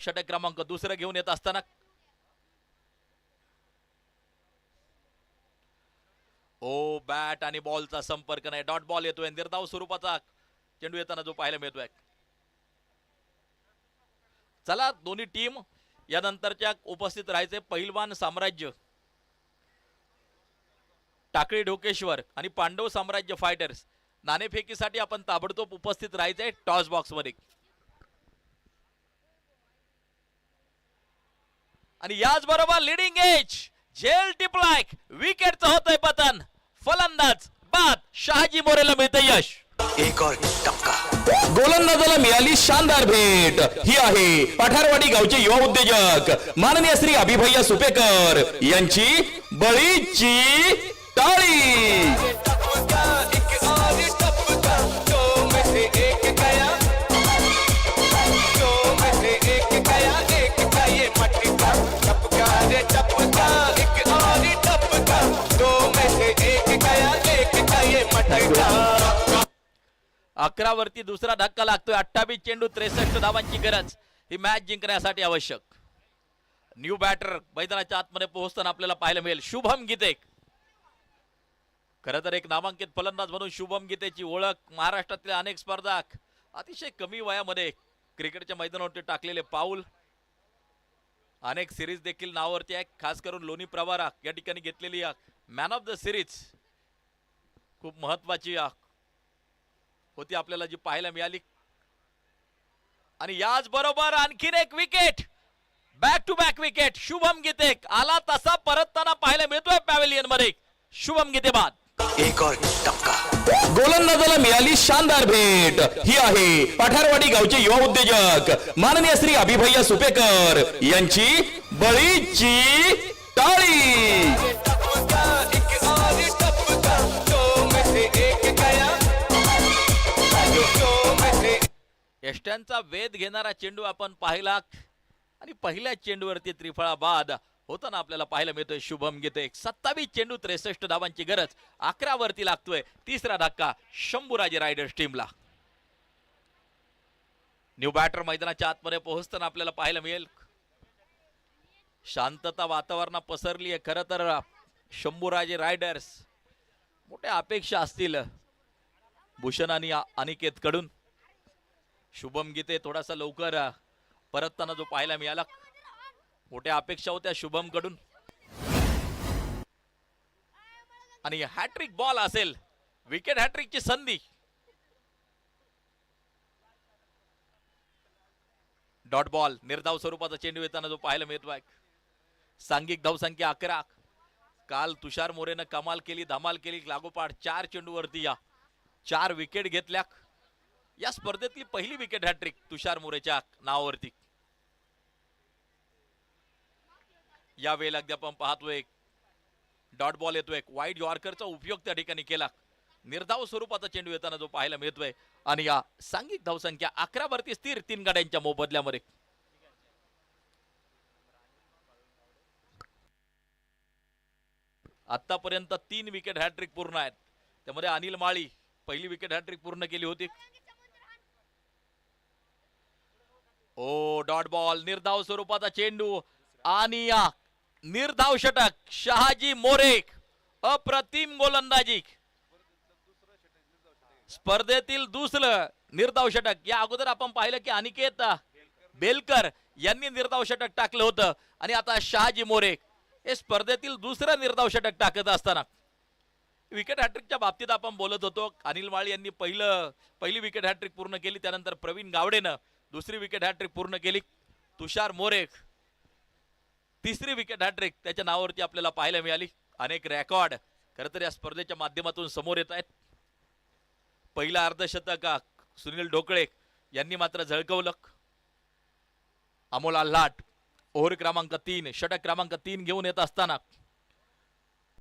षटक क्रमांक दुसरं घेऊन येत असताना ओ बॅट आणि बॉलचा संपर्क नाही, डॉट बॉल येतोय, निर्धाव स्वरूपाचा चेंडू येताना जो पाहायला मिळतोय. चला दोन्ही टीम यानंतरच्या उपस्थित राहायचे. पहिलवान साम्राज्य टाकळी ढोकेश्वर आणि पांडव साम्राज्य फायटर्स नाणेफेकीसाठी आपण ताबडतोब उपस्थित राहायचंय टॉस बॉक्स मध्ये. आणि याचबरोबर लिडिंग एज झेल टिपलायक विकेटचं होतंय पतन. फलंदाज बाद शहाजी मोरेला मिळतं यश. एक और टपका. गोलंदाजाला मिळाली शानदार भेट. ही आहे पठारवाडी गावचे युवा उद्योजक माननीय श्री अभिभय्या सुपेकर यांची बळीची टाळी. अकरावरती दुसरा धक्का लागतोय. 28 चेंडू 63 धावांची गरज ही मॅच जिंकण्यासाठी आवश्यक. न्यू बॅटर मैदानाच्या आतमध्ये पोहोचताना आपल्याला पाहायला मिळेल शुभम गीते. खरं तर एक नामांकित फलंदाज म्हणून शुभम गीतेची ओळख महाराष्ट्रातील अनेक स्पर्धक अतिशय कमी वयामध्ये क्रिकेटच्या मैदानावरती टाकलेले पाऊल अनेक सिरीज देखील नावावरती आहे. खास करून लोणी प्रवारा या ठिकाणी घेतलेली मॅन ऑफ द सिरीज खूप महत्वाची होती आपल्याला जी पाहायला मिळाली. आणि याच बरोबर आणखीन एक wicket, back to back wicket. Shubham Gite आला तसा परतताना पाहायला मिळतोय पॅव्हेलियन मध्ये. शुभम गीते बाद. एक और टपका. गोलंदाजाला मिळाली शानदार भेट. ही आहे पठारवाडी गावचे युवा उद्योजक माननीय श्री अभिभय्या सुपेकर यांची बळीची टाळी. यष्ट्यांचा वेध घेणारा चेंडू आपण पाहिला आणि पहिल्या चेंडूवरती त्रिफळा बाद होताना आपल्याला पाहायला मिळतोय. शुभम गीते 27 चेंडू 63 धावांची गरज. 11 वरती लागतोय. तिसरा धक्का शंभूराजे रायडर्स टीमला. न्यू बॅटर मैदानाच्या आतमध्ये पोहोचताना आपल्याला पाहायला मिळेल शांतता वातावरणात पसरली आहे. खरं तर शंभूराजे रायडर्स मोठ्या अपेक्षा असतील भूषण आणि अनिकेत कडून. शुभम गीते थोडासा लवकर परतताना जो पाहायला मिळाला. मोठ्या अपेक्षा होत्या शुभम कडून आणि हॅट्रिक बॉल असेल, विकेट हॅट्रिकची संधी. डॉट बॉल निर्धाव स्वरूपाचा चेंडू येताना जो पाहायला मिळतोय. सांघिक धावसंख्या 11. काल तुषार मोरेनं कमाल केली, धमाल केली. लागोपाठ 4 चेंडूवरती 4 विकेट घेतल्या. या स्पर्धेतली पहिली विकेट हॅट्रिक तुषार मोरेच्या नावावरती. या वेळेला अगदी आपण पाहतोय डॉट बॉल येतोय. वाईड यॉर्करचा उपयोग त्या ठिकाणी केला. निर्धाव स्वरूपाचा चेंडू येताना जो पाहायला मिळतोय. आणि या सांघिक धावसंख्या 11 वरती स्थिर 3 गाड्यांच्या मोबदल्यामध्ये. आतापर्यंत 3 विकेट हॅट्रिक पूर्ण आहेत. त्यामध्ये अनिल माळी पहिली विकेट हॅट्रिक पूर्ण केली होती. ओ डॉट बॉल निर्धाव स्वरूपाचा चेंडू आणि या निर्धाव षटक. शहाजी मोरे अप्रतिम गोलंदाजी. स्पर्धेतील दुसरं निर्धाव षटक. या अगोदर आपण पाहिलं की अनिकेत बेलकर यांनी निर्धाव षटक टाकलं होतं आणि आता शहाजी मोरे हे स्पर्धेतील दुसरं निर्धाव षटक टाकत असताना विकेट हॅट्रिकच्या बाबतीत आपण बोलत होतो. अनिल माळी यांनी पहिली विकेट हॅट्रिक पूर्ण केली. त्यानंतर प्रवीण गावडेनं दुसरी विकेट हॅट्रिक पूर्ण केली. तुषार मोरे तिसरी विकेट हॅट्रिक त्याच्या नावावरती आपल्याला पाहायला मिळाली. अनेक रेकॉर्ड खरं तर या स्पर्धेच्या माध्यमातून समोर येत आहेत. पहिला अर्धशतक सुनील ढोकळे यांनी मात्र झळकवलं. अमोल आल्हाट ओव्हर क्रमांक 3 षटक क्रमांक 3 घेऊन येत असताना